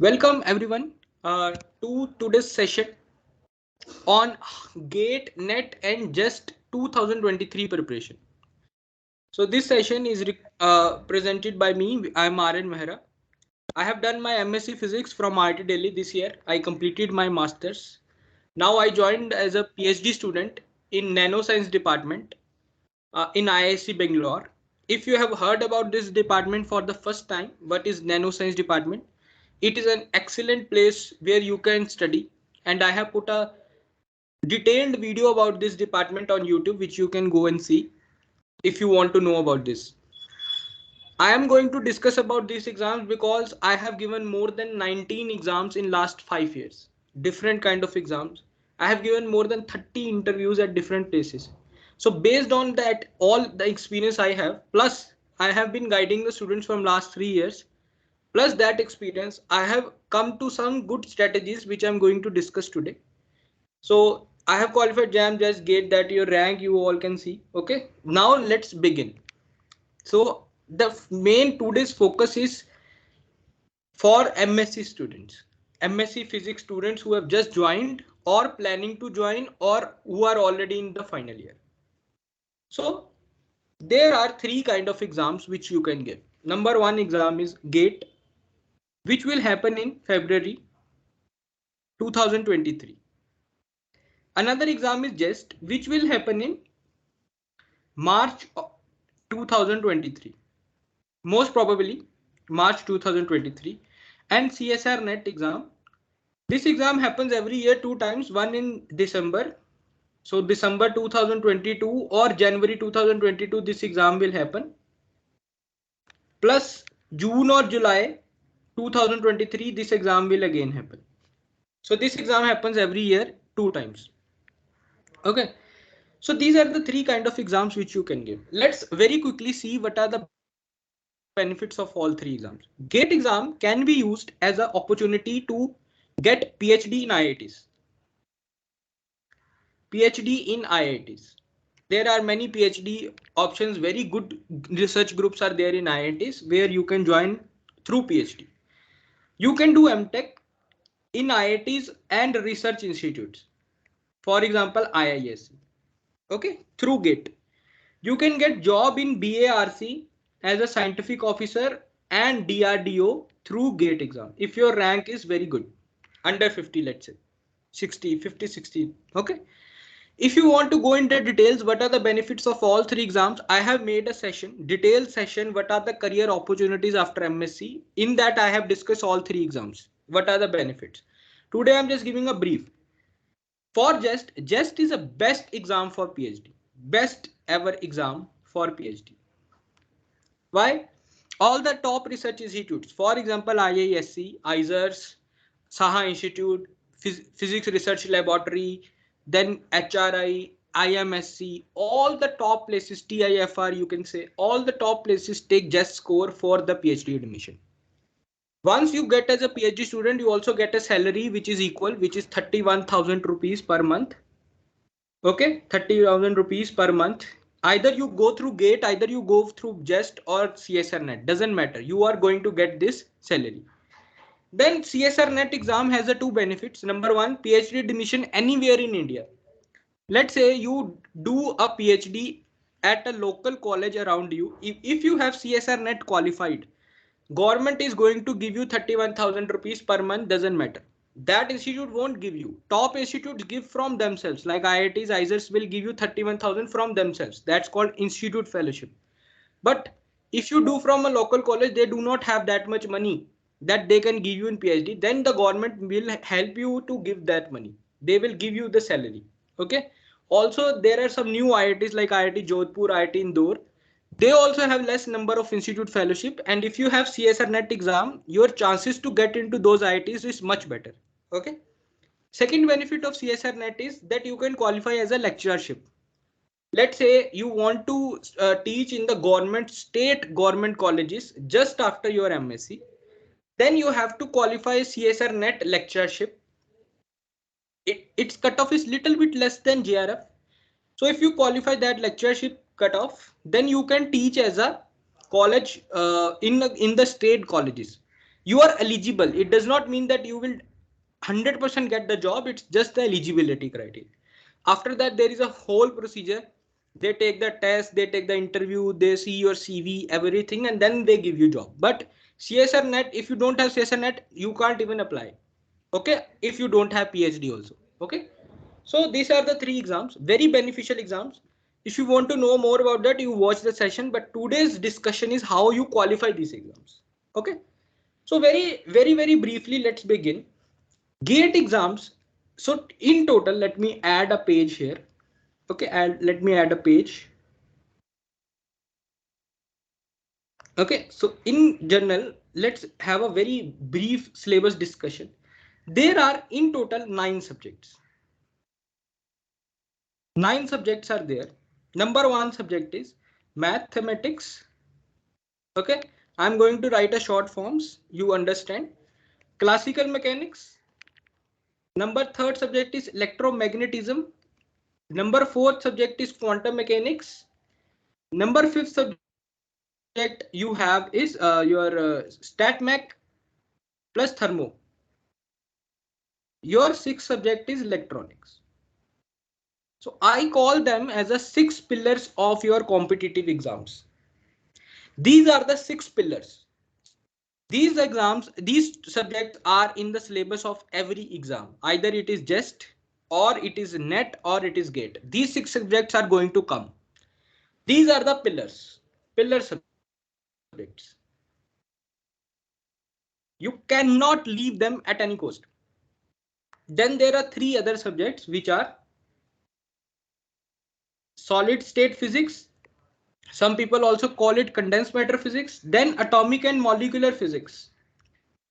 Welcome everyone to today's session on GATE, NET and JEST 2023 preparation. So this session is presented by me. I am RN Mehra. I have done my MSc Physics from IIT Delhi this year. I completed my Masters. Now I joined as a PhD student in Nanoscience department in IISc Bangalore. If you have heard about this department for the first time, what is Nanoscience department? It is an excellent place where you can study, and I have put a detailed video about this department on YouTube which you can go and see if you want to know about this. I am going to discuss about these exams because I have given more than 19 exams in last 5 years. Different kind of exams. I have given more than 30 interviews at different places. So based on that, all the experience I have, plus I have been guiding the students from last 3 years. Plus that experience, I have come to some good strategies which I'm going to discuss today. So I have qualified JAM, just GATE, that your rank you all can see. Okay, now let's begin. So the main today's focus is for MSc students, MSc Physics students who have just joined or planning to join or who are already in the final year. So there are three kind of exams which you can give. Number one exam is GATE, which will happen in February 2023. Another exam is Jest, which will happen in March 2023. Most probably March 2023. And CSR NET exam. This exam happens every year two times, one in December. So December 2022 or January 2022, this exam will happen. Plus June or July 2023, this exam will again happen. So this exam happens every year two times. Okay. So these are the three kind of exams which you can give. Let's very quickly see what are the benefits of all three exams. GATE exam can be used as an opportunity to get PhD in IITs. PhD in IITs. There are many PhD options. Very good research groups are there in IITs where you can join through PhD. You can do MTech in IITs and research institutes. For example, IISc. Okay, through GATE. You can get job in BARC as a scientific officer and DRDO through GATE exam. If your rank is very good, under 50, let's say 60, 50, 60. Okay. If you want to go into details, what are the benefits of all three exams? I have made a session, detailed session. What are the career opportunities after MSc? In that, I have discussed all three exams. What are the benefits? Today, I'm just giving a brief. For Jest is a best exam for PhD. Best ever exam for PhD. Why? All the top research institutes, for example, IISc, ISERS, Saha Institute, Physics Research Laboratory, then HRI, IMSC, all the top places, TIFR, you can say, all the top places take Jest score for the PhD admission. Once you get as a PhD student, you also get a salary which is equal, which is 31,000 rupees per month. Okay, 30,000 rupees per month. Either you go through GATE, either you go through JEST or CSR net, doesn't matter. You are going to get this salary. Then CSR net exam has the two benefits. Number one, PhD admission anywhere in India. Let's say you do a PhD at a local college around you. If you have CSR net qualified, government is going to give you 31,000 rupees per month, doesn't matter. That institute won't give you. Top institutes give from themselves, like IITs, ISERS will give you 31,000 from themselves. That's called institute fellowship. But if you do from a local college, they do not have that much money that they can give you in PhD. Then the government will help you to give that money. They will give you the salary. Okay. Also, there are some new IITs like IIT Jodhpur, IIT Indore. They also have less number of institute fellowship. And if you have CSR net exam, your chances to get into those IITs is much better. Okay. Second benefit of CSR net is that you can qualify as a lecturership. Let's say you want to teach in the state government colleges just after your MSc. Then you have to qualify CSR net lecturership. Its cutoff is little bit less than JRF. So if you qualify that lecturership cutoff, then you can teach as a college in the state colleges. You are eligible. It does not mean that you will 100% get the job. It's just the eligibility criteria. After that, there is a whole procedure. They take the test, they take the interview, they see your CV, everything, and then they give you job. But CSR net, if you don't have CSR net, you can't even apply. Okay, if you don't have PhD also. Okay, so these are the three exams, very beneficial exams. If you want to know more about that, you watch the session. But today's discussion is how you qualify these exams. Okay, so very briefly, let's begin. GATE exams. So in total, let me add a page here. Okay, and let me add a page. Okay, so in general, let's have a very brief syllabus discussion. There are in total 9 subjects. 9 subjects are there. Number one subject is mathematics. Okay, I'm going to write a short forms. You understand. Classical mechanics. Number third subject is electromagnetism. Number fourth subject is quantum mechanics. Number fifth subject you have is your stat mech plus thermo. Your sixth subject is electronics. So I call them as the 6 pillars of your competitive exams. These are the 6 pillars. These exams, these subjects are in the syllabus of every exam. Either it is Jest or it is net or it is gate. These 6 subjects are going to come. These are the pillars, pillar subjects. You cannot leave them at any cost. Then there are 3 other subjects which are solid state physics. Some people also call it condensed matter physics. Then atomic and molecular physics.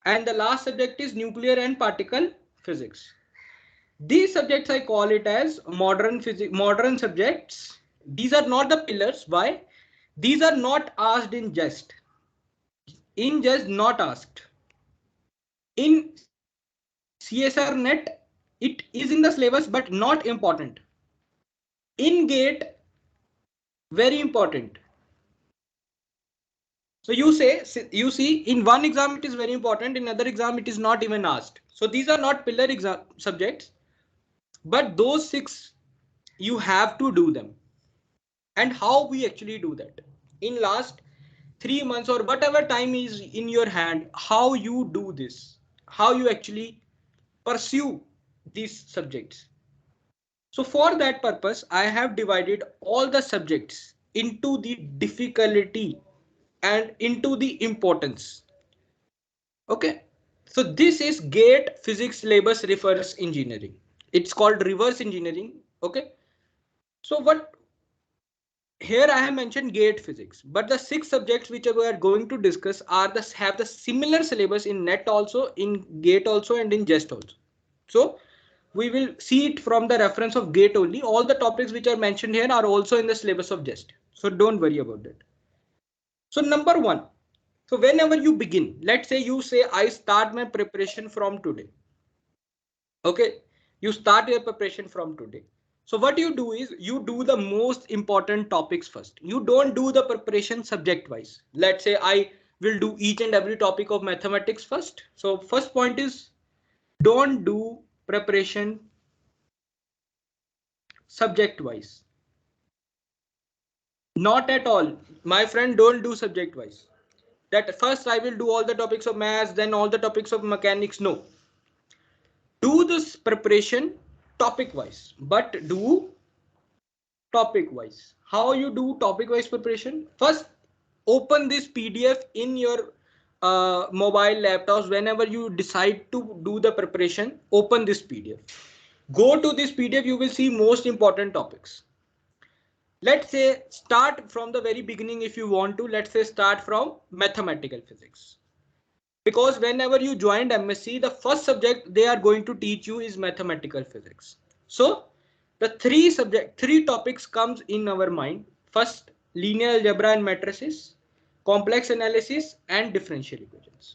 And the last subject is nuclear and particle physics. These subjects I call it as modern physics, modern subjects. These are not the pillars. Why? These are not asked in Jest. In Jest, not asked. In CSR net, it is in the syllabus but not important. In GATE, very important. So you see, in one exam it is very important, in another exam it is not even asked. So these are not pillar exam subjects, but those 6 you have to do them. And how we actually do that? In last 3 months or whatever time is in your hand, how you do this, how you actually pursue these subjects. So for that purpose, I have divided all the subjects into the difficulty and into the importance. Okay. So this is GATE physics syllabus reverse engineering. It's called reverse engineering. Okay. So what here I have mentioned GATE physics, but the 6 subjects which we are going to discuss are have the similar syllabus in NET also, in GATE also, and in JEST also. So we will see it from the reference of GATE only. All the topics which are mentioned here are also in the syllabus of JEST. So don't worry about that. So number one. So whenever you begin, let's say you say I start my preparation from today. Okay, you start your preparation from today. So what you do is you do the most important topics first. You don't do the preparation subject wise. Let's say I will do each and every topic of mathematics first. So first point is don't do preparation subject wise. Not at all. My friend, don't do subject wise. That first I will do all the topics of maths, then all the topics of mechanics. No. Do this preparation topic wise, but do topic wise. How you do topic wise preparation? First, open this PDF in your mobile laptops. Whenever you decide to do the preparation, open this PDF. Go to this PDF, you will see most important topics. Let's say start from the very beginning if you want to. Let's say start from mathematical physics. Because whenever you joined MSc, the first subject they are going to teach you is mathematical physics. So the three topics comes in our mind. First, linear algebra and matrices, complex analysis, and differential equations.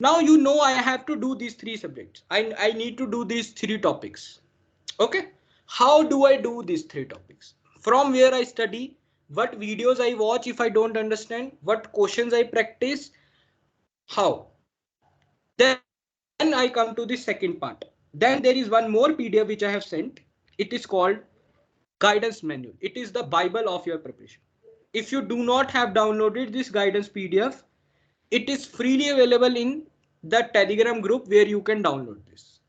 Now you know I have to do these 3 subjects. I need to do these 3 topics. Okay. How do I do these 3 topics? From where I study, what videos I watch if I don't understand, what questions I practice, how? Then I come to the second part. Then there is one more PDF which I have sent. It is called guidance manual. It is the Bible of your preparation. If you do not have downloaded this guidance PDF, it is freely available in the Telegram group where you can download this.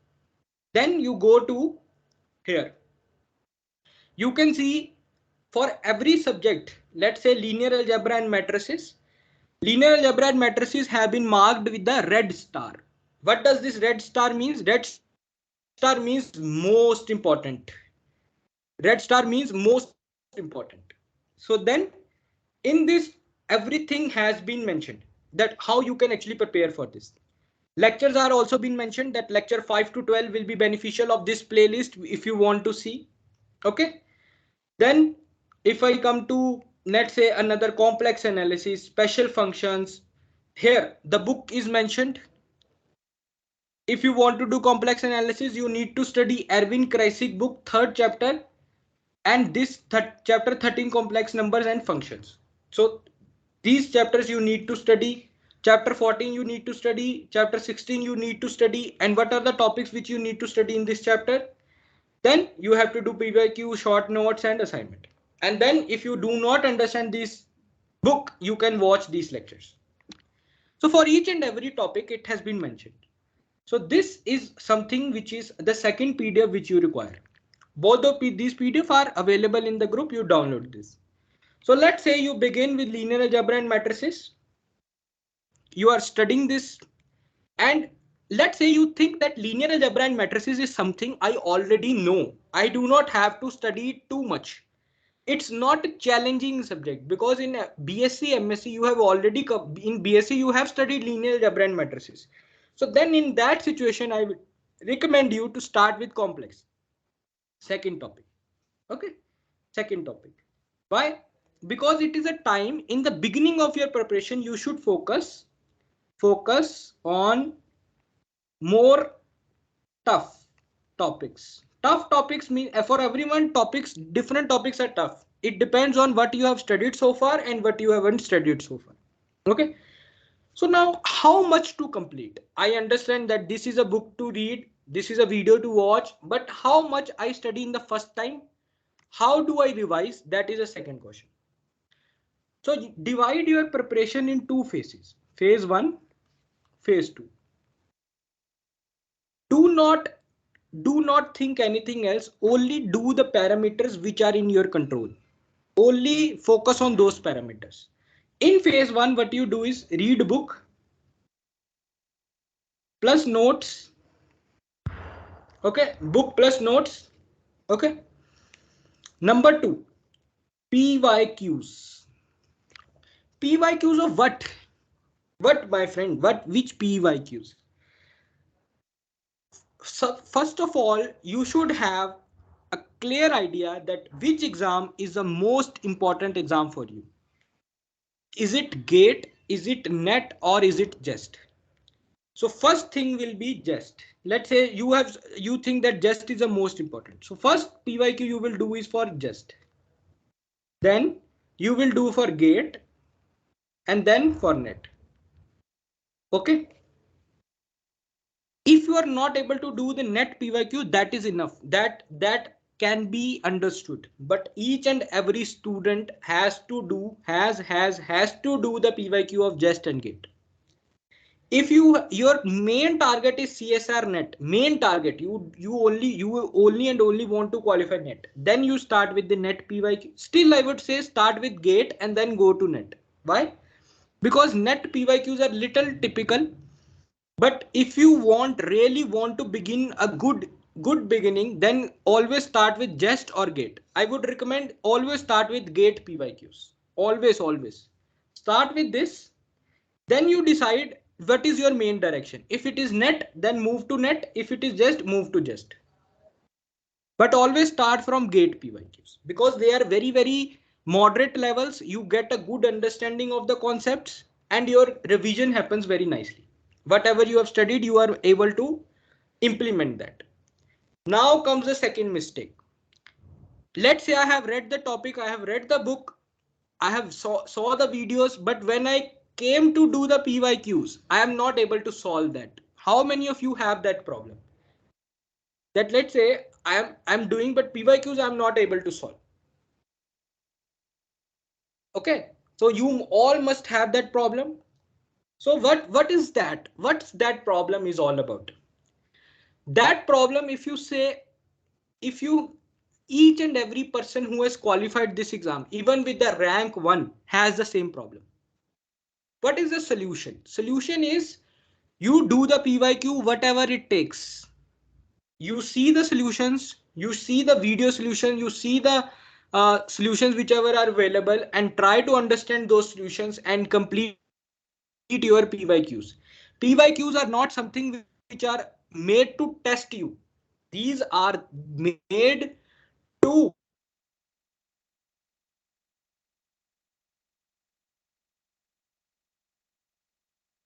Then you go to here. You can see for every subject, let's say linear algebra and matrices. Linear algebra and matrices have been marked with the red star. What does this red star means? Red star means most important. Red star means most important. So then in this, everything has been mentioned that how you can actually prepare for this. Lectures are also been mentioned that lecture 5 to 12 will be beneficial of this playlist if you want to see. Okay. Then if I come to, let's say, another complex analysis, special functions, here the book is mentioned. If you want to do complex analysis, you need to study Erwin Kreisig book, third chapter, and this chapter 13, complex numbers and functions. So these chapters you need to study. Chapter 14 you need to study, chapter 16 you need to study. And what are the topics which you need to study in this chapter? Then you have to do PYQ, short notes and assignment. And then if you do not understand this book, you can watch these lectures. So for each and every topic it has been mentioned. So this is something which is the second PDF which you require. Both of these PDF are available in the group. You download this. So let's say you begin with linear algebra and matrices. You are studying this, and let's say you think that linear algebra and matrices is something I already know. I do not have to study it too much. It's not a challenging subject because in BSc, MSc, you have already in BSc you have studied linear algebra and matrices. So then in that situation, I would recommend you to start with complex. Second topic. Okay. Second topic. Why? Because it is a time in the beginning of your preparation, you should focus on more tough topics. Tough topics mean for everyone topics, different topics are tough. It depends on what you have studied so far and what you haven't studied so far. Okay. So now how much to complete? I understand that this is a book to read. This is a video to watch, but how much I study in the first time? How do I revise? That is a second question. So divide your preparation in two phases. Phase 1, phase 2. Do not think anything else. Only do the parameters which are in your control. Only focus on those parameters. In phase 1, what you do is read book plus notes. Okay, book plus notes. Okay. Number 2, PYQs. PYQs of what? What, my friend? What? Which PYQs? So first of all, you should have a clear idea that which exam is the most important exam for you. Is it GATE? Is it NET? Or is it JEST? So first thing will be JEST. Let's say you think that JEST is the most important. So first PYQ you will do is for JEST. Then you will do for GATE and then for NET. Okay. If you are not able to do the net PYQ, that is enough. That can be understood. But each and every student has to do the PYQ of JEST and GATE. If your main target is CSR net, main target, you only and only want to qualify net, then you start with the net PYQ. Still, I would say start with GATE and then go to net. Why? Because net PYQs are little typical. But if you really want to begin a good beginning, then always start with JEST or GATE. I would recommend always start with GATE PYQs. Always start with this. Then you decide what is your main direction. If it is net, then move to net. If it is JEST, move to JEST. But always start from GATE PYQs because they are very moderate levels. You get a good understanding of the concepts and your revision happens very nicely. Whatever you have studied, you are able to implement that. Now comes the second mistake. Let's say I have read the topic, I have read the book, I have saw the videos, but when I came to do the PYQs, I am not able to solve that. How many of you have that problem? That let's say I'm doing, but PYQs I'm not able to solve. Okay, so you all must have that problem. So what is that? What's that problem is all about? That problem, if you say, if you each and every person who has qualified this exam, even with the rank 1, has the same problem. What is the solution? Solution is you do the PYQ whatever it takes. You see the solutions, you see the video solution, you see the solutions whichever are available, and try to understand those solutions and complete your PYQs. PYQs are not something which are made to test you. These are made to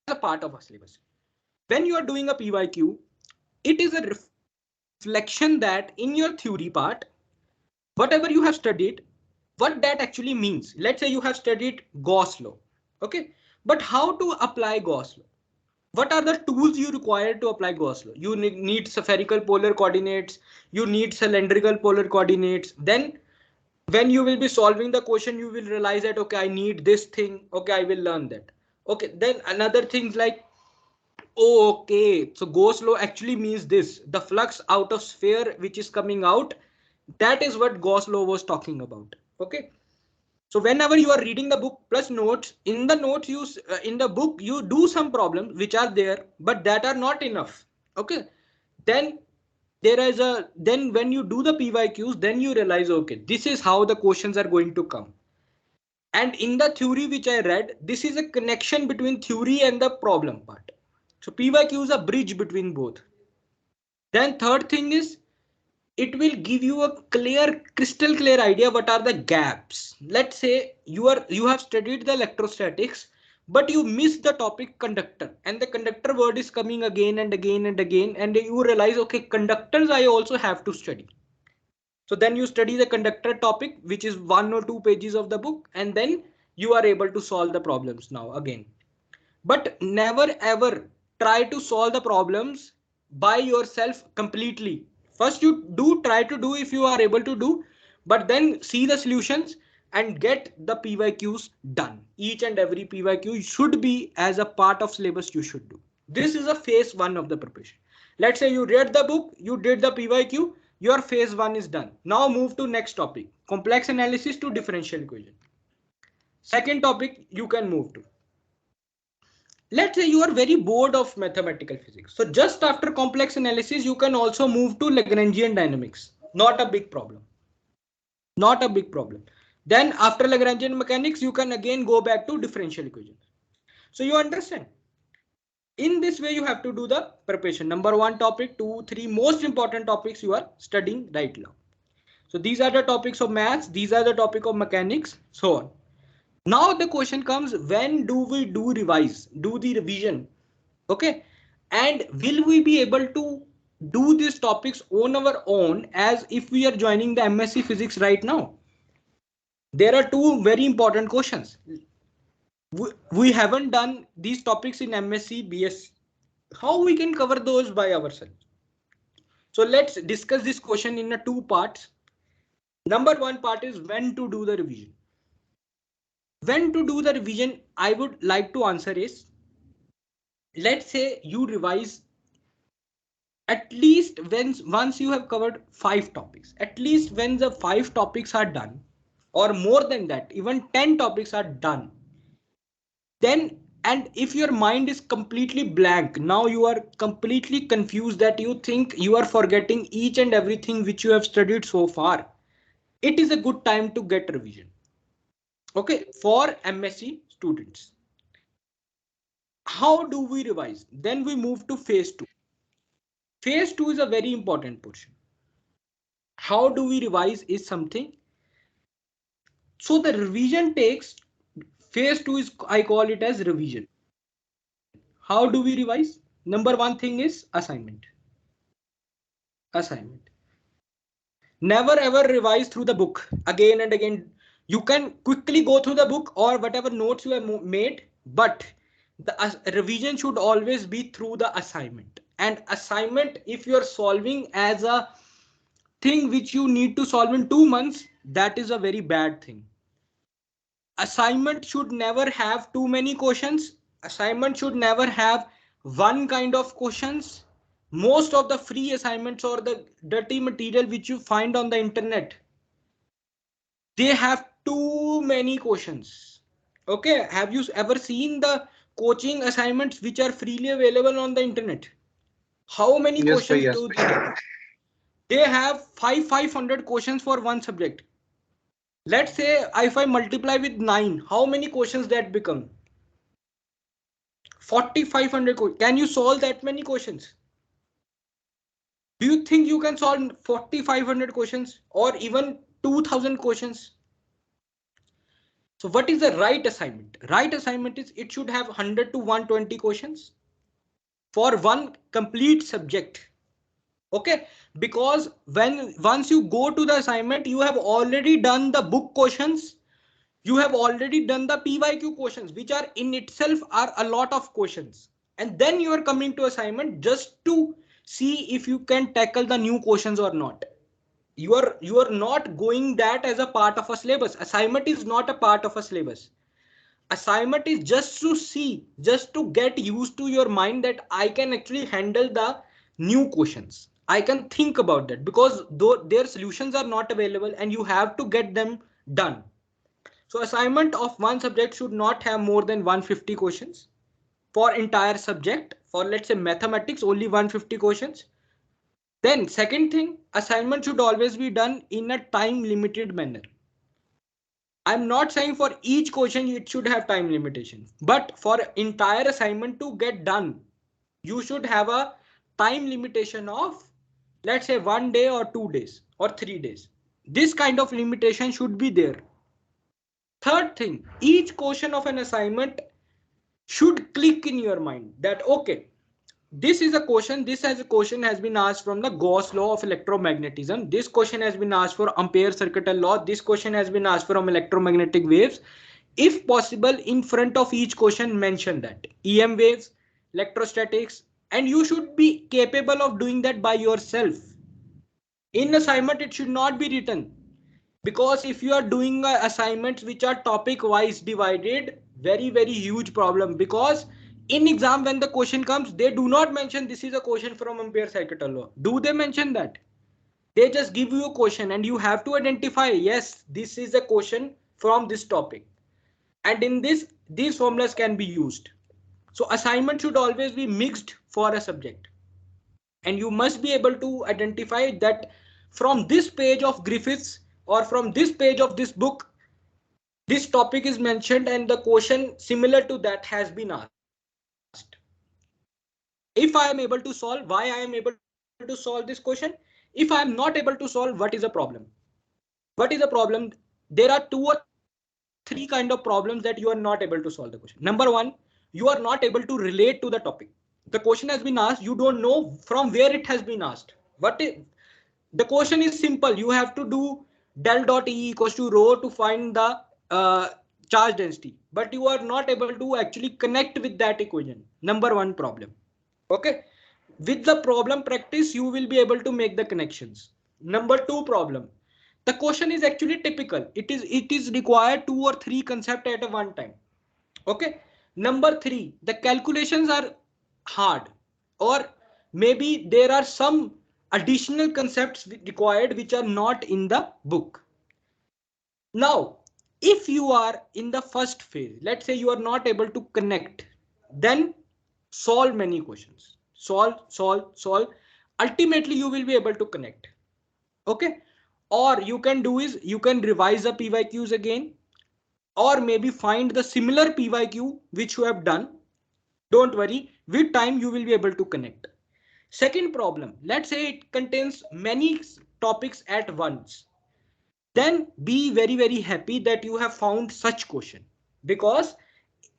as a part of a syllabus. When you are doing a PYQ, it is a reflection that in your theory part, whatever you have studied, what that actually means. Let's say you have studied Gauss law. Okay, but how to apply Gauss law? What are the tools you require to apply Gauss law? You need spherical polar coordinates, you need cylindrical polar coordinates. Then when you will be solving the question, you will realize that, okay, I need this thing. Okay, I will learn that. Okay, then another things like, oh, okay, so Gauss law actually means this, the flux out of sphere which is coming out. That is what Gauss law was talking about. Okay, so whenever you are reading the book plus notes, in the notes you in the book you do some problems which are there, but that are not enough. Okay, then there is a, then when you do the PYQs, then you realize, okay, this is how the questions are going to come. And in the theory which I read, this is a connection between theory and the problem part. So PYQ is a bridge between both. Then third thing is, it will give you a clear, crystal clear idea what are the gaps. Let's say you have studied the electrostatics, but you miss the topic conductor, and the conductor word is coming again and again and again, and you realize, okay, conductors I also have to study. So then you study the conductor topic, which is 1 or 2 pages of the book, and then you are able to solve the problems now again. But never ever try to solve the problems by yourself completely. First you do try to do if you are able to do, but then see the solutions and get the PYQs done. Each and every PYQ should be as a part of syllabus you should do. This is a phase 1 of the preparation. Let's say you read the book, you did the PYQ, your phase 1 is done. Now move to next topic, complex analysis to differential equation. Second topic you can move to. Let's say you are very bored of mathematical physics. So just after complex analysis, you can also move to Lagrangian dynamics. Not a big problem. Not a big problem. Then after Lagrangian mechanics, you can again go back to differential equations. So you understand. In this way, you have to do the preparation. Number 1 topic, 2, 3 most important topics you are studying right now. So these are the topics of maths. These are the topic of mechanics, so on. Now the question comes, when do we do the revision? Okay, and will we be able to do these topics on our own as if we are joining the MSc physics right now? There are two very important questions. We haven't done these topics in MSc BS. How we can cover those by ourselves? So let's discuss this question in a 2 parts. Number 1 part is when to do the revision. When to do the revision, I would like to answer is, let's say you revise at least when once you have covered 5 topics, at least when the 5 topics are done, or more than that, even 10 topics are done, then, and if your mind is completely blank, now you are completely confused that you think you are forgetting each and everything which you have studied so far, it is a good time to get revision. Okay, for MSc students. How do we revise? Then we move to phase 2. Phase 2 is a very important portion. How do we revise is something. So the revision takes, phase 2 is, I call it as revision. How do we revise? Number 1 thing is assignment. Assignment. Never ever revise through the book again and again. You can quickly go through the book or whatever notes you have made, but The revision should always be through the assignment. And assignment, if you are solving as a thing which you need to solve in 2 months, that is a very bad thing. Assignment should never have too many questions. Assignment should never have one kind of questions. Most of the free assignments or the dirty material which you find on the internet, they have too many questions. Okay, have you ever seen the coaching assignments which are freely available on the internet? How many Yes, bhai, questions yes. do they have? They have 500 questions for one subject. Let's say if I multiply with 9, how many questions that become? 4500. Can you solve that many questions? Do you think you can solve 4500 questions or even 2000 questions? So what is the right assignment? Right assignment is it should have 100 to 120 questions for one complete subject. Okay, because when once you go to the assignment, you have already done the book questions, you have already done the PYQ questions, which are in itself are a lot of questions, and then you are coming to assignment just to see if you can tackle the new questions or not. You are not going that as a part of a syllabus. Assignment is not a part of a syllabus. Assignment is just to see, just to get used to your mind that I can actually handle the new questions. I can think about that because though their solutions are not available and you have to get them done. So assignment of one subject should not have more than 150 questions for entire subject. For let's say mathematics, only 150 questions. Then second thing, assignment should always be done in a time limited manner. I'm not saying for each question it should have time limitation, but for entire assignment to get done, you should have a time limitation of, let's say, 1 day or 2 days or 3 days. This kind of limitation should be there. Third thing, each question of an assignment should click in your mind that, okay, this is a question, this as a question has been asked from the Gauss law of electromagnetism. This question has been asked for Ampere circuital law. This question has been asked from electromagnetic waves. If possible, in front of each question, mention that EM waves, electrostatics, and you should be capable of doing that by yourself. In assignment, it should not be written, because if you are doing assignments which are topic wise divided, very huge problem, because in exam when the question comes they do not mention this is a question from Ampere circuital law. Do they mention that? They just give you a question and you have to identify, yes, this is a question from this topic, and in this these formulas can be used. So assignment should always be mixed for a subject, and you must be able to identify that from this page of Griffiths or from this page of this book this topic is mentioned and the question similar to that has been asked. If I am able to solve, why I am able to solve this question? If I am not able to solve, what is the problem? What is the problem? There are 2 or 3 kind of problems that you are not able to solve the question. Number one, you are not able to relate to the topic. The question has been asked, you don't know from where it has been asked. The question is simple. You have to do del dot E equals to rho to find the uh, charge density, but you are not able to actually connect with that equation. Number one problem. Okay. With the problem practice, you will be able to make the connections. Number two problem. The question is actually typical. It is required 2 or 3 concept at a one time. Okay. Number three, the calculations are hard, or maybe there are some additional concepts required which are not in the book. Now, if you are in the first phase, let's say you are not able to connect, then solve many questions. Solve. Ultimately, you will be able to connect. Okay. Or you can do is you can revise the PYQs again, or maybe find the similar PYQ which you have done. Don't worry, with time you will be able to connect. Second problem, let's say it contains many topics at once. Then be very happy that you have found such question, because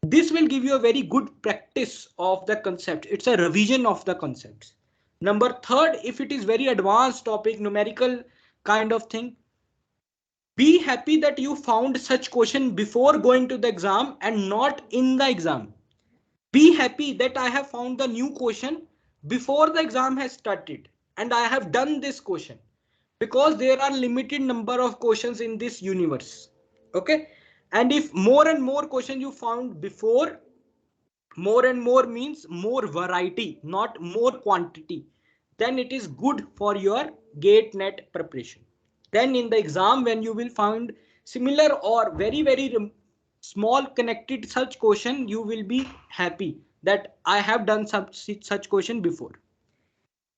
this will give you a very good practice of the concept. It's a revision of the concepts. Number third, if it is very advanced topic, numerical kind of thing, be happy that you found such question before going to the exam and not in the exam. Be happy that I have found the new question before the exam has started and I have done this question, because there are limited number of questions in this universe. Okay. And if more and more questions you found before, more and more means more variety, not more quantity, then it is good for your gate net preparation. Then in the exam, when you will find similar or very small connected such question, you will be happy that I have done such question before.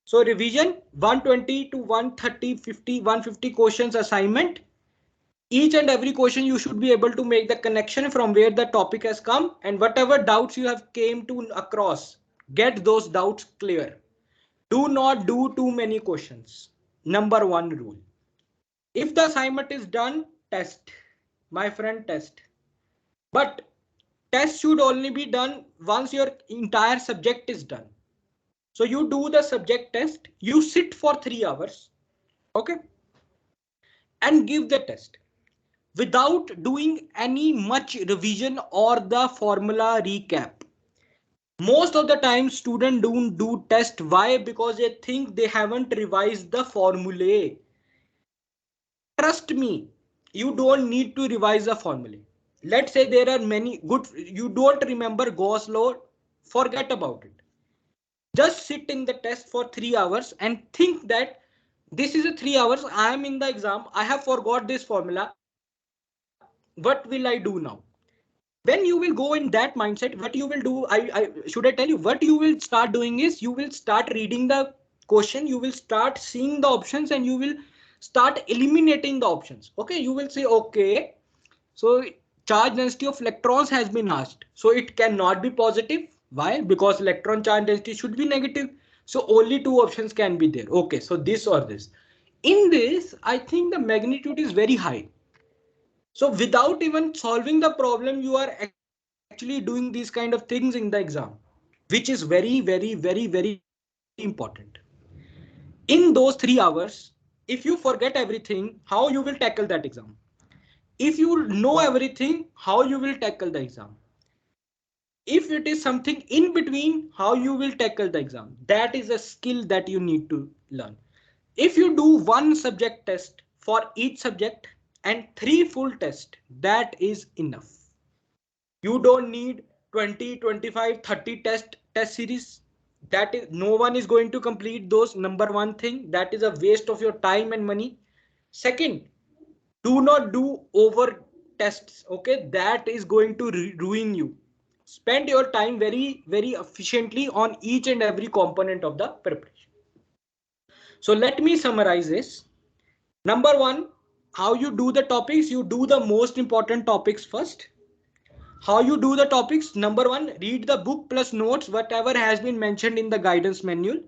So revision 120 to 130, 50, 150 questions assignment. Each and every question you should be able to make the connection from where the topic has come, and whatever doubts you have came to across, get those doubts clear. Do not do too many questions. Number one rule. If the assignment is done, test. My friend, test. But test should only be done once your entire subject is done. So you do the subject test, you sit for 3 hours, okay, and give the test without doing any much revision or the formula recap. Most of the time students don't do test. Why? Because they think they haven't revised the formulae. Trust me, you don't need to revise the formulae. Let's say there are many good, you don't remember Gauss law, forget about it. Just sit in the test for 3 hours and think that this is a 3 hours, I am in the exam, I have forgot this formula, what will I do now? When you will go in that mindset, what you will do, should I tell you, what you will start doing is you will start reading the question, you will start seeing the options, and you will start eliminating the options. Okay, you will say, okay, so charge density of electrons has been asked, so it cannot be positive. Why? Because electron charge density should be negative, so only two options can be there. Okay, so this or this. In this, I think the magnitude is very high. So without even solving the problem, you are actually doing these kind of things in the exam, which is very important. In those 3 hours, if you forget everything, how you will tackle that exam? If you know everything, how you will tackle the exam? If it is something in between, how you will tackle the exam? That is a skill that you need to learn. If you do one subject test for each subject and 3 full tests, that is enough. You don't need 20, 25, 30 test series. That is, no one is going to complete those. Number one thing, that is a waste of your time and money. Second, do not do over tests. Okay, that is going to ruin you. Spend your time very efficiently on each and every component of the preparation. So let me summarize this. Number one, how you do the topics. You do the most important topics first. How you do the topics? Number one, read the book plus notes, whatever has been mentioned in the guidance manual.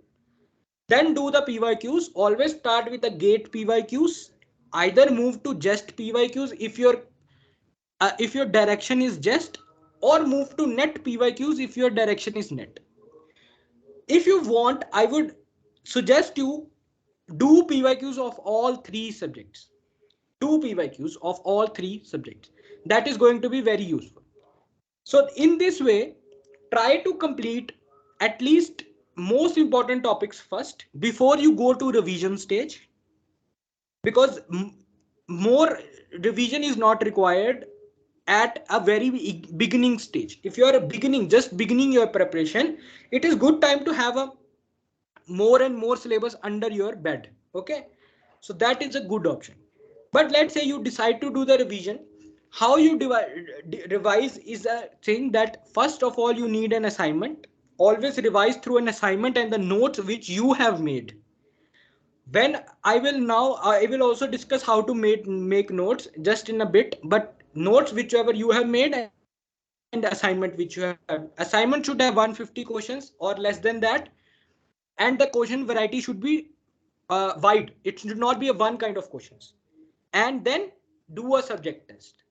Then do the PYQs. Always start with the gate PYQs. Either move to just PYQs if your direction is just, or move to net PYQs if your direction is net. If you want, I would suggest you do PYQs of all three subjects. Do PYQs of all three subjects. That is going to be very useful. So in this way, try to complete at least most important topics first before you go to revision stage, because more revision is not required at a very beginning stage. If you are just beginning your preparation, it is good time to have a more and more syllabus under your bed. Okay, so that is a good option. But let's say you decide to do the revision. How you revise is a thing that first of all you need an assignment. Always revise through an assignment and the notes which you have made. When I will also discuss how to make notes just in a bit, but notes whichever you have made and assignment which you have. Assignment should have 150 questions or less than that, and the question variety should be wide. It should not be a one kind of questions. And then do a subject test.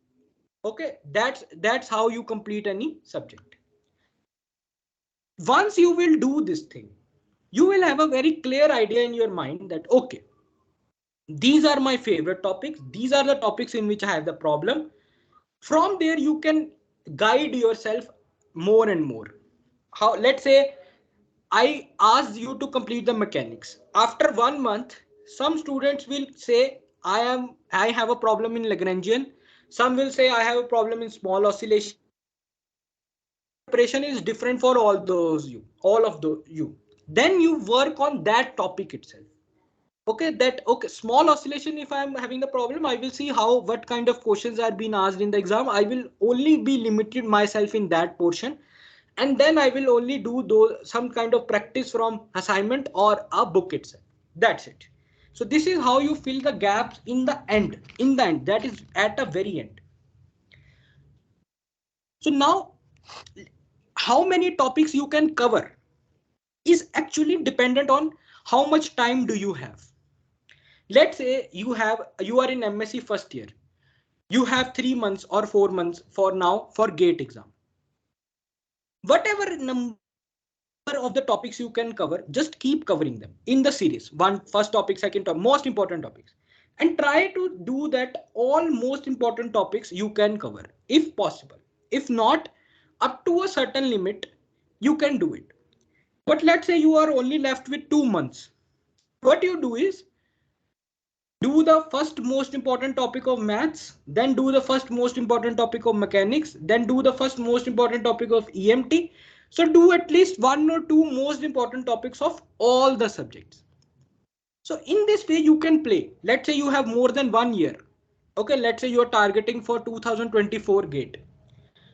Okay, that's how you complete any subject. Once you will do this thing, you will have a very clear idea in your mind that okay, these are my favorite topics, these are the topics in which I have the problem. From there you can guide yourself more and more. how, let's say I asked you to complete the mechanics. After 1 month, some students will say, I have a problem in Lagrangian. Some will say I have a problem in small oscillation. Preparation is different for all of you. Then you work on that topic itself. Okay, small oscillation, if I'm having the problem, I will see what kind of questions are being asked in the exam. I will only be limited myself in that portion, and then I will only do those some kind of practice from assignment or a book itself. That's it. So this is how you fill the gaps in the end, that is at the very end. So now, how many topics you can cover is actually dependent on how much time do you have. Let's say you are in MSc first year. You have 3 months or 4 months for now for GATE exam. Whatever number of the topics you can cover, just keep covering them in the series. First topic, second topic, most important topics, and try to do that all most important topics you can cover if possible. If not, up to a certain limit, you can do it. But let's say you are only left with 2 months. What you do is, do the first most important topic of maths, then do the first most important topic of mechanics, then do the first most important topic of EMT. So do at least 1 or 2 most important topics of all the subjects. So in this way you can play. Let's say you have more than 1 year. Okay, let's say you are targeting for 2024 GATE.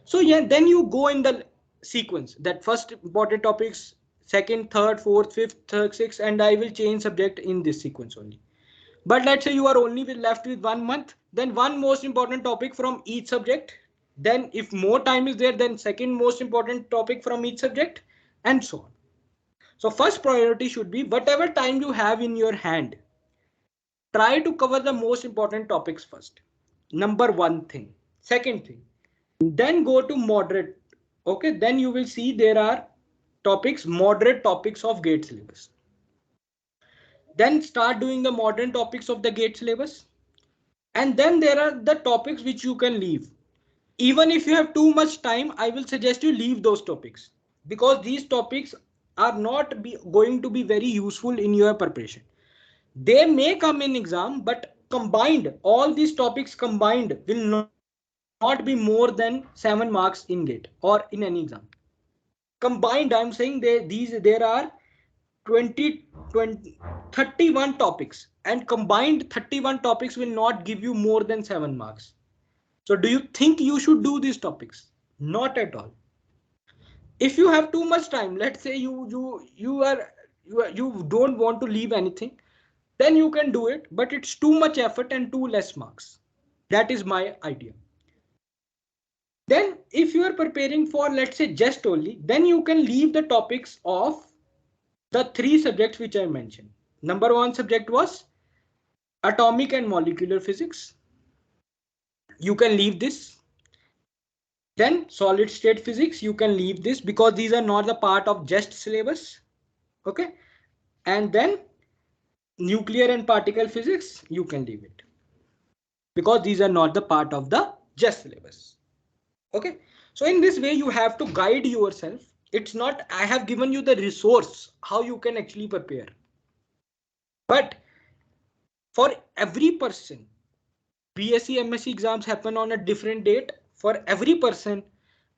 So yeah, then you go in the sequence, that first important topics, second, third, fourth, fifth, third, sixth, and I will change subject in this sequence only. But let's say you are only left with 1 month, then one most important topic from each subject. Then if more time is there, then second most important topic from each subject, and so on. So first priority should be, whatever time you have in your hand, try to cover the most important topics first. Number one thing. Second thing, then go to moderate. Okay, then you will see there are moderate topics of GATE syllabus. Then start doing the modern topics of the GATE syllabus. And then there are the topics which you can leave. Even if you have too much time, I will suggest you leave those topics, because these topics are not going to be very useful in your preparation. They may come in exam, but combined, all these topics combined will not be more than 7 marks in GATE or in any exam. Combined, I'm saying there are 31 topics, and combined 31 topics will not give you more than 7 marks. So do you think you should do these topics? Not at all. If you have too much time, let's say you don't want to leave anything, then you can do it, but it's too much effort and too less marks. That is my idea. Then if you are preparing for, let's say, Jest only, then you can leave the topics of the 3 subjects which I mentioned. Number 1 subject was atomic and molecular physics. You can leave this. Then solid state physics, you can leave this because these are not the part of Jest syllabus. Okay. And then nuclear and particle physics, you can leave it because these are not the part of the Jest syllabus. Okay. So in this way, you have to guide yourself. It's not, I have given you the resource, how you can actually prepare. But for every person, BSc, MSc exams happen on a different date. For every person,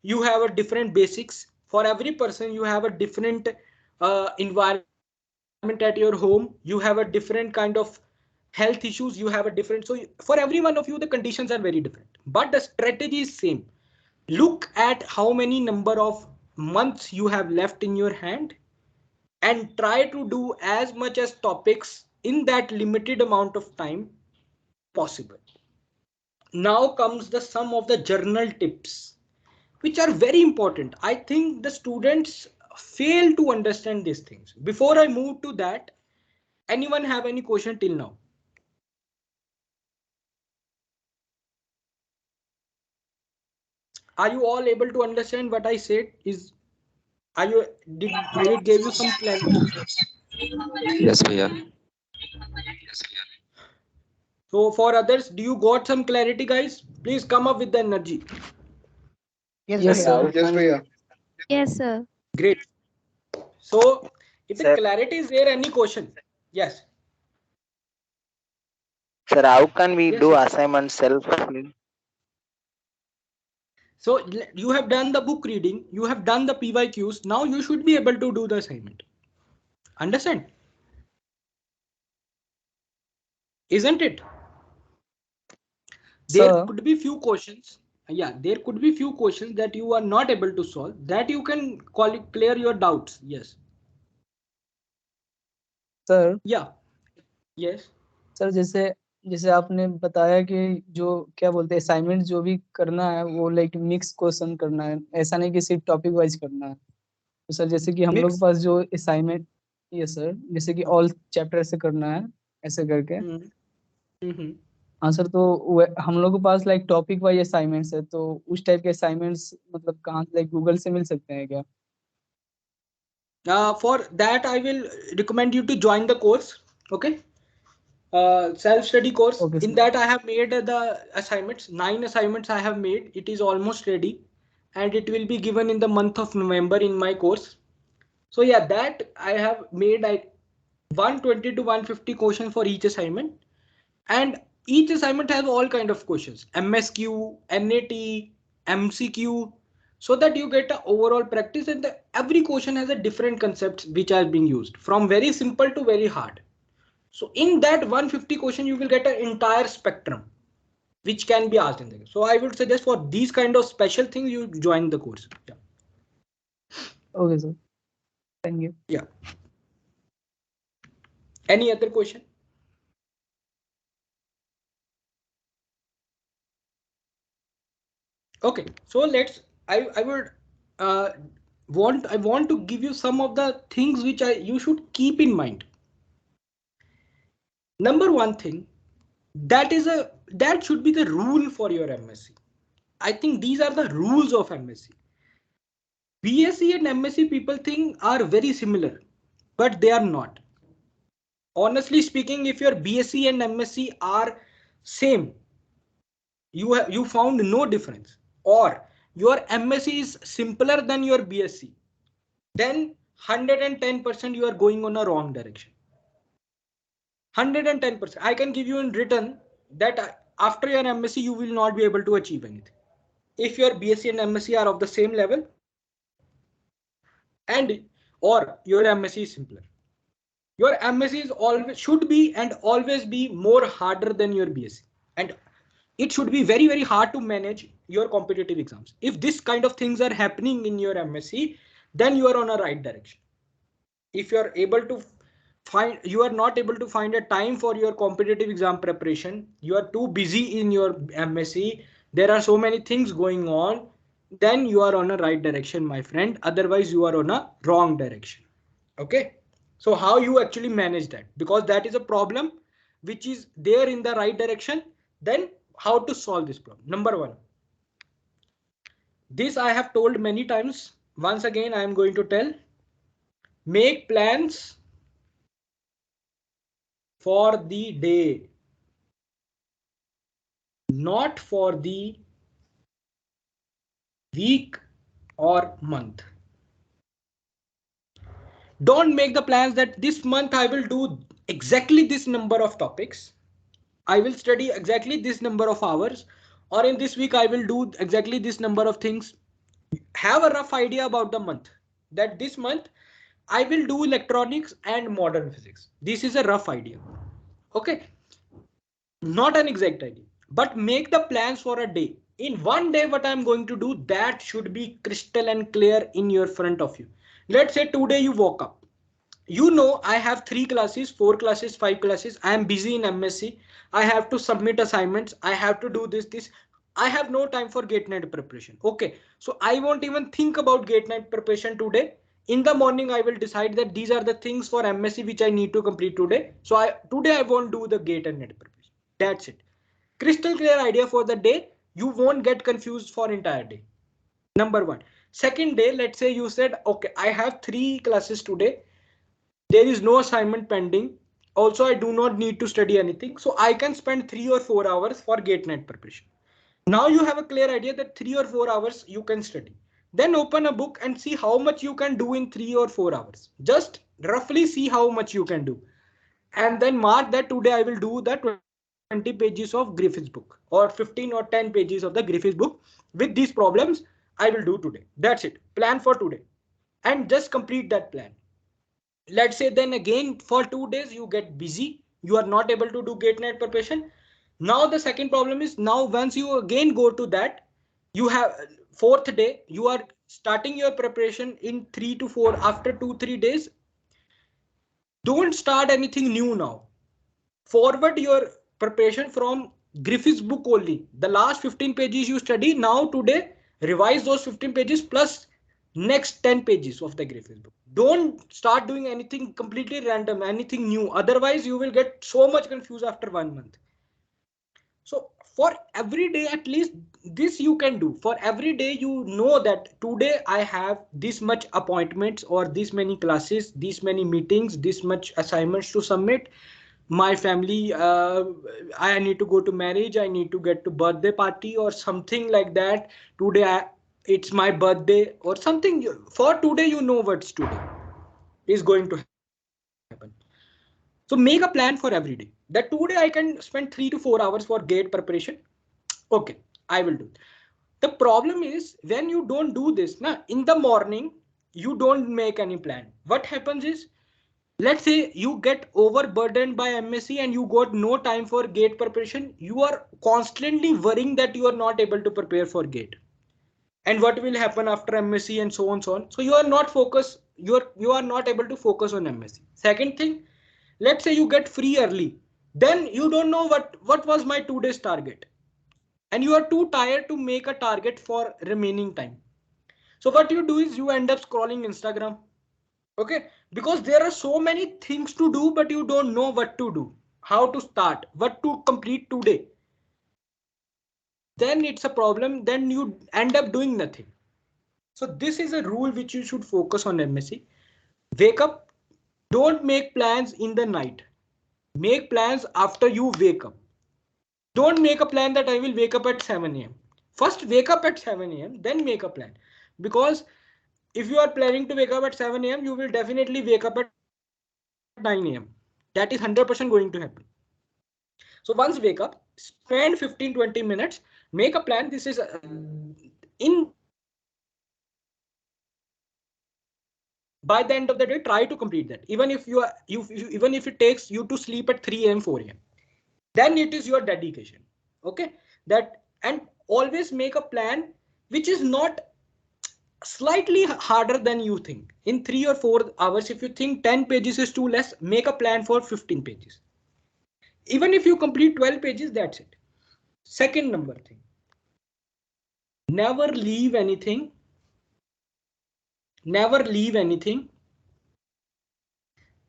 you have a different basics. For every person, you have a different environment at your home. You have a different kind of health issues. You have a different. So for every one of you, the conditions are very different. But the strategy is same. Look at how many number of months you have left in your hand and try to do as much as topics in that limited amount of time possible. Now comes the some of the journal tips, which are very important. I think the students fail to understand these things. Before I move to that, anyone have any question till now? Are you all able to understand what I said? Are you did it give you some clarity? Yes, bhaiya. So for others, do you got some clarity, guys? Please come up with the energy. Yes, Yes, bhaiya. sir. Yes, Bhaiya. Yes, sir. Great. So if the Sir, clarity is there, any question? Yes. sir, how can we Yes, do yes. assignment self? So you have done the book reading, you have done the PYQs. Now you should be able to do the assignment. Understand? Isn't it? There Sir, could be few questions. Yeah, there could be few questions that you are not able to solve, that you can call it, clear your doubts. Yes. Sir Yeah. Yes. Sir जैसे जैसे आपने बताया कि जो क्या बोलते हैं assignment जो भी करना है वो लाइक मिक्स क्वेश्चन करना है, ऐसा नहीं कि सिर्फ टॉपिक वाइज करना है। तो सर जैसे कि हम लोग के Mix. पास जो असाइनमेंट, ये सर जैसे कि ऑल चैप्टर से करना है ऐसे करके। Mm-hmm. हाँ सर, तो हम लोग के पास लाइक टॉपिक वाइज असाइनमेंट्स है, तो उस टाइप के असाइनमेंट्स मतलब कहाँ लाइक गूगल से मिल सकते हैं क्या? For that, I will recommend you to join the course. Okay. Self-study course. Okay In sir. that, I have made the assignments. 9 assignments I have made. It is almost ready, and it will be given in the month of November in my course. So yeah, that I have made like 120 to 150 questions for each assignment, and each assignment has all kind of questions: MSQ, NAT, MCQ, so that you get a overall practice. And every question has a different concepts which are being used, from very simple to very hard. So in that 150 question, you will get an entire spectrum which can be asked in there. So I would suggest for these kind of special things, you join the course. Yeah. Okay sir, thank you. Yeah. Any other question? Okay. So I would uh, I want to give you some of the things which you should keep in mind. Number one thing, that should be the rule for your MSc. I think these are the rules of MSc. BSc and MSc people think are very similar, but they are not. Honestly speaking, if your BSc and MSc are same, you found no difference, or your MSc is simpler than your BSc, then 110% you are going on a wrong direction. 110%. I can give you in written that after your MSc you will not be able to achieve anything. If your BSc and MSc are of the same level, and or your MSc is simpler, your MSc is always should be and always be more harder than your BSc, and it should be very hard to manage your competitive exams. If this kind of things are happening in your MSc, then you are on a right direction. If you are able to you are not able to find a time for your competitive exam preparation, you are too busy in your MSc, there are so many things going on, then you are on a right direction, my friend. Otherwise you are on a wrong direction. Okay. So how you actually manage that, because that is a problem which is there in the right direction. Then how to solve this problem? Number one, this I have told many times. Once again I am going to tell: make plans for the day, not for the week or month. Don't make the plans that this month I will do exactly this number of topics, I will study exactly this number of hours, or in this week I will do exactly this number of things. Have a rough idea about the month, that this month I will do electronics and modern physics. This is a rough idea. Okay. Not an exact idea, but make the plans for a day. In one day, what I'm going to do, that should be crystal and clear in your front of you. Let's say today you woke up. You know, I have 3 classes, 4 classes, 5 classes. I am busy in MSc. I have to submit assignments. I have to do this. I have no time for gate night preparation. Okay. So I won't even think about gate night preparation today. In the morning, I will decide that these are the things for MSc which I need to complete today. So today I won't do the gate and net preparation. That's it. Crystal clear idea for the day. You won't get confused for entire day. Number one. Second day, let's say you said, okay, I have 3 classes today. There is no assignment pending. Also, I do not need to study anything. So I can spend 3 or 4 hours for gate night preparation. Now you have a clear idea that 3 or 4 hours you can study. Then open a book and see how much you can do in 3 or 4 hours. Just roughly see how much you can do. And then mark that today I will do the 20 pages of Griffith's book or 15 or 10 pages of the Griffith's book with these problems I will do today. That's it. Plan for today and just complete that plan. Let's say then again for 2 days you get busy. You are not able to do gate night preparation. Now the second problem is now once you again go to that, you have fourth day, you are starting your preparation in 3 to 4 after 2-3 days. Don't start anything new now. Forward your preparation from Griffith's book only. The last 15 pages you study now today, revise those 15 pages plus next 10 pages of the Griffith's book. Don't start doing anything completely random, anything new. Otherwise, you will get so much confused after 1 month. So for every day, at least this you can do. For every day, you know that today I have this much appointments or this many classes, this many meetings, this much assignments to submit. My family, I need to go to marriage, I need to get to birthday party or something like that. Today it's my birthday or something. For today, you know what's today is going to happen. So make a plan for every day. That today I can spend 3 to 4 hours for gate preparation. Okay, I will do. The problem is when you don't do this, na, in the morning, you don't make any plan. What happens is, let's say you get overburdened by MSc and you got no time for gate preparation. You are constantly worrying that you are not able to prepare for gate. And what will happen after MSc and so on, so on. So you are not focused. You are not able to focus on MSc. Second thing, let's say you get free early. Then you don't know what was my 2 days target. And you are too tired to make a target for remaining time. So what you do is you end up scrolling Instagram. Okay, because there are so many things to do, but you don't know what to do, how to start, what to complete today. Then it's a problem. Then you end up doing nothing. So this is a rule which you should focus on MSc. Wake up. Don't make plans in the night. Make plans after you wake up. Don't make a plan that I will wake up at 7 a.m. First wake up at 7 a.m. Then make a plan. Because if you are planning to wake up at 7 a.m., you will definitely wake up at 9 a.m. That is 100% going to happen. So once wake up, spend 15-20 minutes, make a plan. This is in by the end of the day, try to complete that. Even if even if it takes you to sleep at 3 a.m., 4 a.m., then it is your dedication. Okay, that and always make a plan which is not slightly harder than you think. In 3 or 4 hours, if you think 10 pages is too less, make a plan for 15 pages. Even if you complete 12 pages, that's it. Second number thing, never leave anything. Never leave anything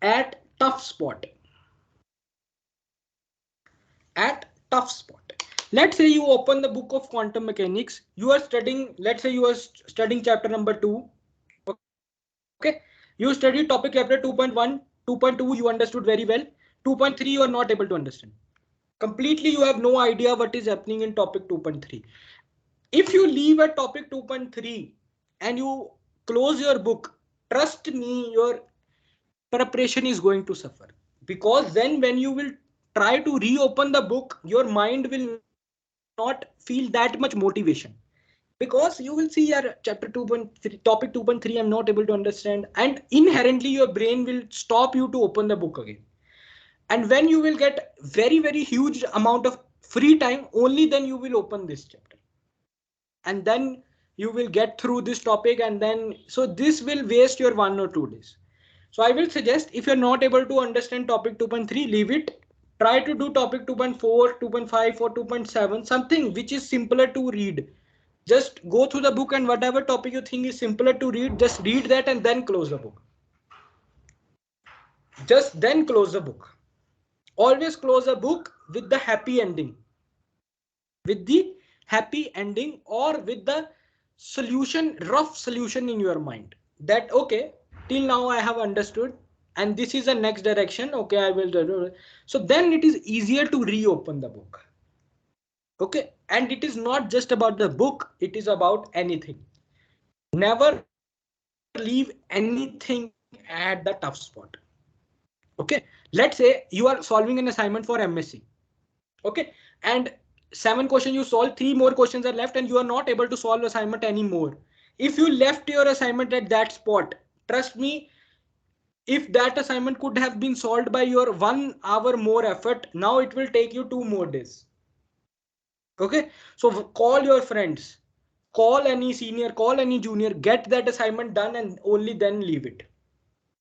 at tough spot. At tough spot. Let's say you open the book of quantum mechanics. You are studying. Let's say you are studying chapter number 2. Okay, you study topic chapter 2.1, 2.2. You understood very well. 2.3 you are not able to understand. Completely, you have no idea what is happening in topic 2.3. If you leave at topic 2.3 and you close your book, trust me, your preparation is going to suffer. Because then when you will try to reopen the book, your mind will not feel that much motivation. Because you will see your chapter 2.3, topic 2.3, I'm not able to understand. And inherently, your brain will stop you to open the book again. And when you will get very huge amount of free time, only then you will open this chapter. And then you will get through this topic, and then so this will waste your 1 or 2 days. So I will suggest, if you're not able to understand topic 2.3, leave it. Try to do topic 2.4, 2.5 or 2.7, something which is simpler to read. Just go through the book, and whatever topic you think is simpler to read, just read that and then close the book. Just then close the book. Always close a book with the happy ending. With the happy ending, or with the solution, rough solution in your mind. That okay, till now I have understood, and this is the next direction. Okay, I will do. So then it is easier to reopen the book. Okay, and it is not just about the book, it is about anything. Never leave anything at the tough spot. Okay, let's say you are solving an assignment for MSc. Okay, and 7 questions you solve, 3 more questions are left, and you are not able to solve assignment anymore. If you left your assignment at that spot, trust me, if that assignment could have been solved by your 1 hour more effort, now it will take you 2 more days. Okay, so call your friends, call any senior, call any junior, get that assignment done, and only then leave it.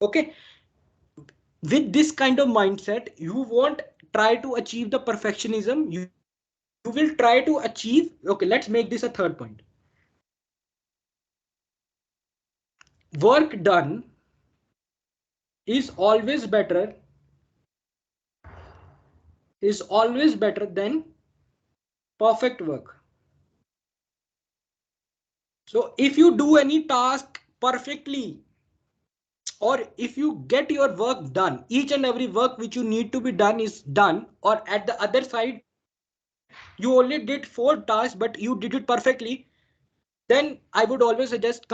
Okay, with this kind of mindset, you won't try to achieve the perfectionism. You will try to achieve. Okay, let's make this a third point. Work done is always better, than perfect work. So if you do any task perfectly, or if you get your work done, each and every work which you need to be done is done, or at the other side you only did 4 tasks but you did it perfectly, then I would always suggest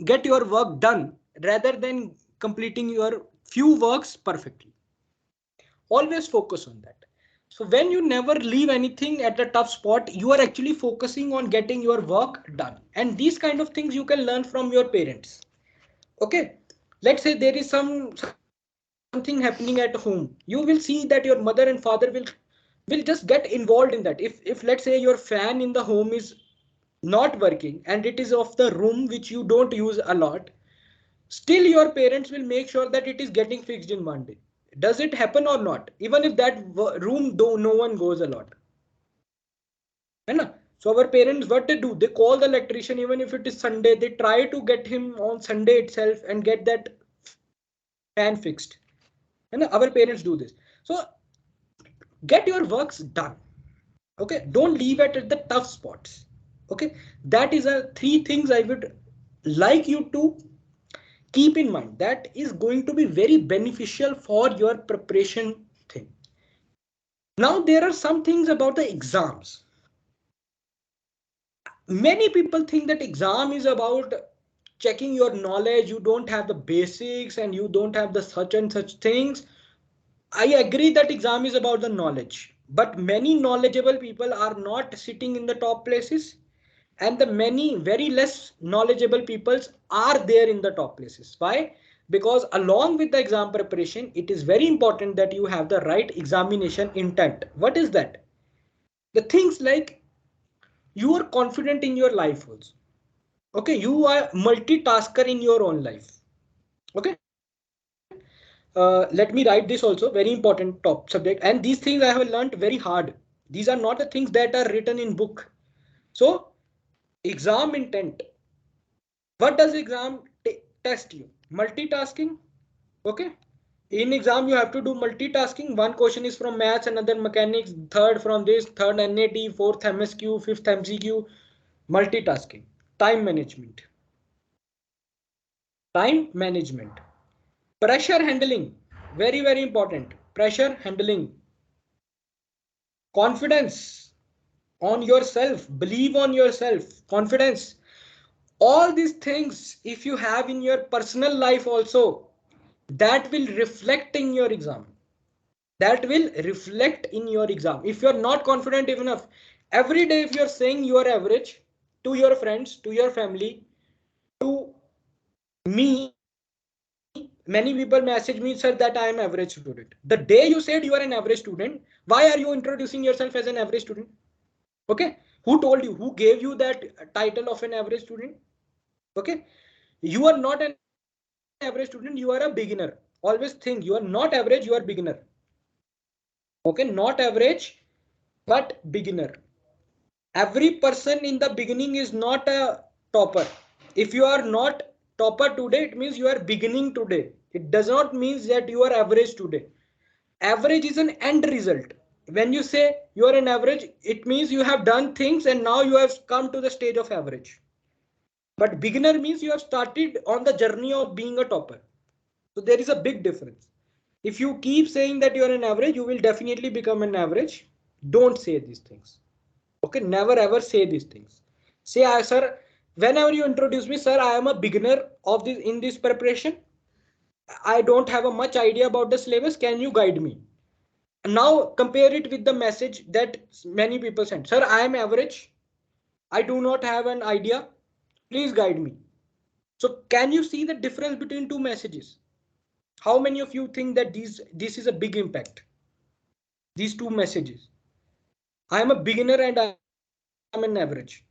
get your work done rather than completing your few works perfectly. Always focus on that. So when you never leave anything at a tough spot, you are actually focusing on getting your work done. And these kind of things you can learn from your parents. Okay, let's say there is something happening at home. You will see that your mother and father will just get involved in that. If let's say your fan in the home is not working and it is of the room which you don't use a lot, still your parents will make sure that it is getting fixed in one day. Does it happen or not? Even if that room no one goes a lot. Hai. So our parents, what they do, they call the electrician. Even if it is Sunday, they try to get him on Sunday itself and get that fan fixed. Hai. Our parents do this. So get your works done. Okay, don't leave it at the tough spots. Okay, that is a 3 things I would like you to keep in mind. That is going to be very beneficial for your preparation thing. Now there are some things about the exams. Many people think that exam is about checking your knowledge. You don't have the basics and you don't have the such and such things. I agree that exam is about the knowledge, but many knowledgeable people are not sitting in the top places, and the many very less knowledgeable peoples are there in the top places. Why? Because along with the exam preparation, it is very important that you have the right examination intent. What is that? The things like you are confident in your life also. Okay, you are multitasker in your own life. Okay, let me write this also, very important top subject, and these things I have learned very hard. These are not the things that are written in book. So exam intent, what does exam test you? Multitasking. Okay, in exam you have to do multitasking. One question is from maths, another mechanics, third from this, third NAT, fourth MSQ, fifth MCQ. Multitasking. Time management. Time management. Pressure handling, very important. Pressure handling. Confidence on yourself, believe on yourself, confidence. All these things, if you have in your personal life also, that will reflect in your exam. That will reflect in your exam. If you're not confident enough, every day if you're saying you are average to your friends, to your family, to me, many people message me, sir, that I am average student. The day you said you are an average student, why are you introducing yourself as an average student? Okay, who told you, who gave you that title of an average student? Okay, you are not an average student, you are a beginner. Always think you are not average, you are beginner. Okay, not average but beginner. Every person in the beginning is not a topper. If you are not topper today, it means you are beginning today. It does not mean that you are average today. Average is an end result. When you say you are an average, it means you have done things and now you have come to the stage of average. But beginner means you have started on the journey of being a topper. So there is a big difference. If you keep saying that you are an average, you will definitely become an average. Don't say these things. Okay, never ever say these things. Say, sir, whenever you introduce me, sir, I am a beginner of this in this preparation. I don't have a much idea about the syllabus. Can you guide me? Now compare it with the message that many people send. Sir, I am average. I do not have an idea. Please guide me. So can you see the difference between two messages? How many of you think that this is a big impact? These two messages. I am a beginner and I am an average.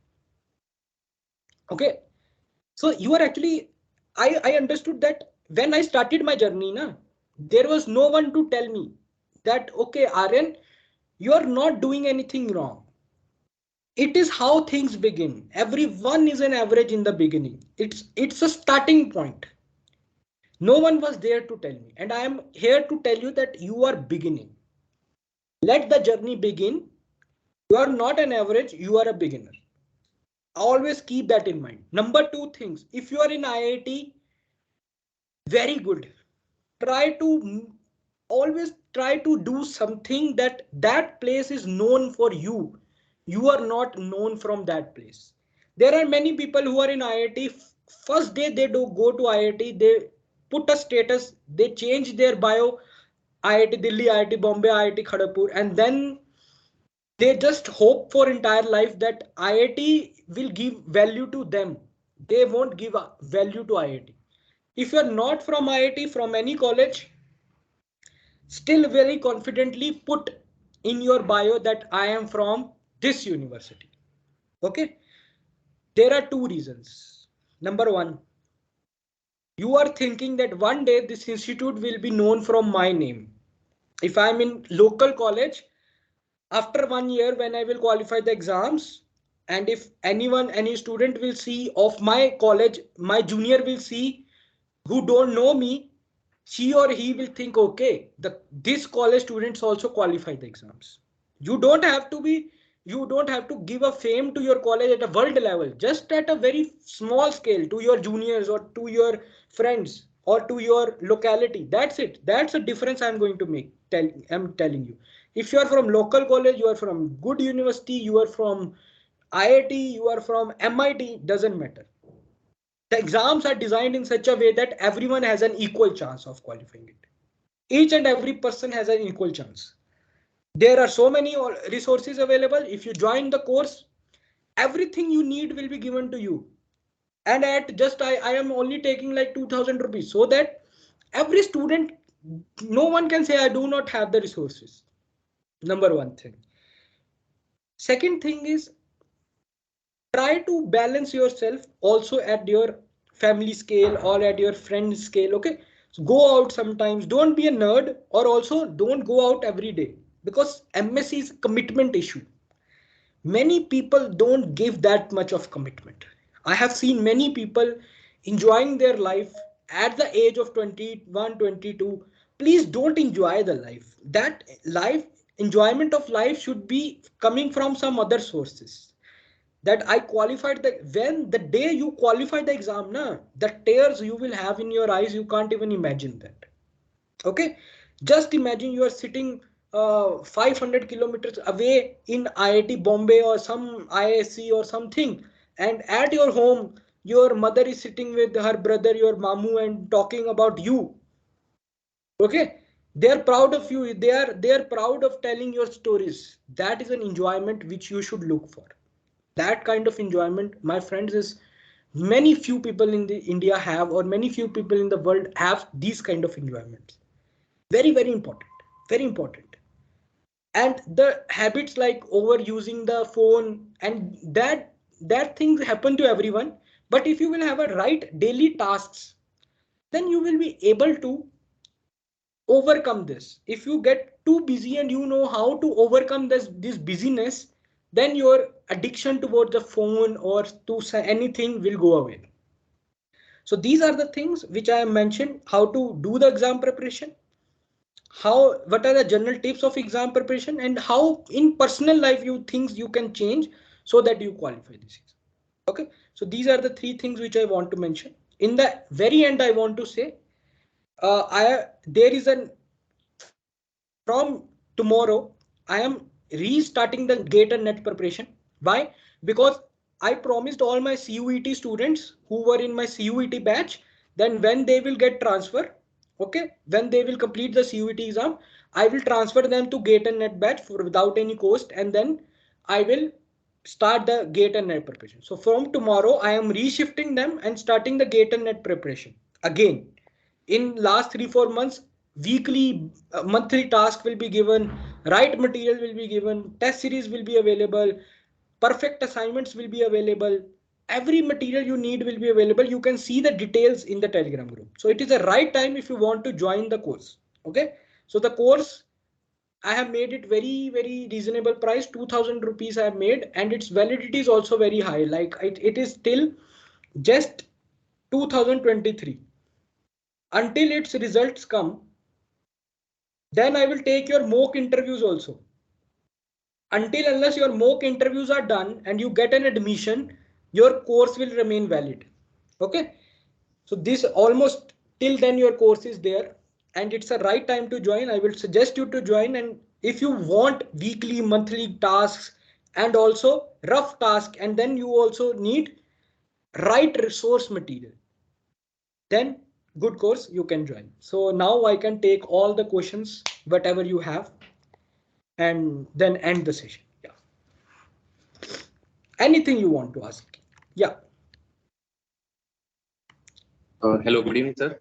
Okay. So you are actually, I understood that when I started my journey, na, there was no one to tell me that, okay, Aryan, you are not doing anything wrong. It is how things begin. Everyone is an average in the beginning. It's a starting point. No one was there to tell me, and I am here to tell you that you are beginning. Let the journey begin. You are not an average, you are a beginner. Always keep that in mind. Number two things, if you are in IIT, very good. Try to always try to do something that that place is known for you. You are not known from that place. There are many people who are in IIT. First day they do go to IIT, they put a status, they change their bio, IIT Delhi, IIT Bombay, IIT Kharagpur, and then they just hope for entire life that IIT will give value to them. They won't give a value to IIT. If you're not from IIT, from any college, still very confidently put in your bio that I am from this university. Okay. There are two reasons. Number one, you are thinking that one day this institute will be known from my name. If I'm in local college, after 1 year when I will qualify the exams, and if anyone, any student will see of my college, my junior will see who don't know me, she or he will think, okay, this college students also qualify the exams. You don't have to be, you don't have to give a fame to your college at a world level, just at a very small scale to your juniors or to your friends or to your locality. That's it. That's a difference I'm going to make. I'm telling you. If you are from local college, you are from good university, you are from IIT, you are from MIT, doesn't matter. The exams are designed in such a way that everyone has an equal chance of qualifying it. Each and every person has an equal chance. There are so many resources available. If you join the course, everything you need will be given to you. And at just I am only taking like 2000 rupees, so that every student, no one can say I do not have the resources. Number one thing. Second thing is, try to balance yourself also at your family scale or at your friend scale. Okay, so go out sometimes, don't be a nerd, or also don't go out every day, because MSc is a commitment issue. Many people don't give that much of commitment. I have seen many people enjoying their life at the age of 21, 22. Please don't enjoy the life. That life, enjoyment of life should be coming from some other sources. That I qualified, the when the day you qualify the exam, na, the tears you will have in your eyes, you can't even imagine that. Okay, just imagine you are sitting 500 kilometers away in IIT Bombay or some IISc or something, and at your home your mother is sitting with her brother, your mamu, and talking about you. Okay, they are proud of you, they are proud of telling your stories. That is an enjoyment which you should look for. That kind of enjoyment, my friends, is many few people in the India have, or many few people in the world have these kind of enjoyments. Very, very important. Very important. And the habits like overusing the phone, and that things happen to everyone. But if you will have a right daily tasks, then you will be able to overcome this. If you get too busy and you know how to overcome this busyness, then your addiction towards the phone or to anything will go away. So these are the things which I mentioned: how to do the exam preparation, how, what are the general tips of exam preparation, and how in personal life you things you can change so that you qualify this exam. Okay, so these are the three things which I want to mention. In the very end, I want to say, I there is an, from tomorrow I am restarting the gate and net preparation. Why? Because I promised all my CUET students who were in my CUET batch, then when they will get transfer, okay, when they will complete the CUET exam, I will transfer them to GATE and NET batch for without any cost, and then I will start the GATE and NET preparation. So from tomorrow, I am reshifting them and starting the GATE and NET preparation again. In last 3-4 months, weekly, monthly task will be given, right material will be given, test series will be available, perfect assignments will be available, every material you need will be available. You can see the details in the Telegram group. So it is the right time if you want to join the course. Okay, so the course, I have made it very reasonable price, 2000 rupees I have made, and its validity is also very high. Like it is still just 2023 until its results come. Then I will take your mock interviews also. Until unless your mock interviews are done and you get an admission, your course will remain valid. Okay, so this almost till then your course is there, and it's a right time to join. I will suggest you to join. And if you want weekly, monthly tasks and also rough task, and then you also need right resource material, then good course you can join. So now I can take all the questions whatever you have and then end the session. Yeah, anything you want to ask. Yeah. Hello, good evening, sir.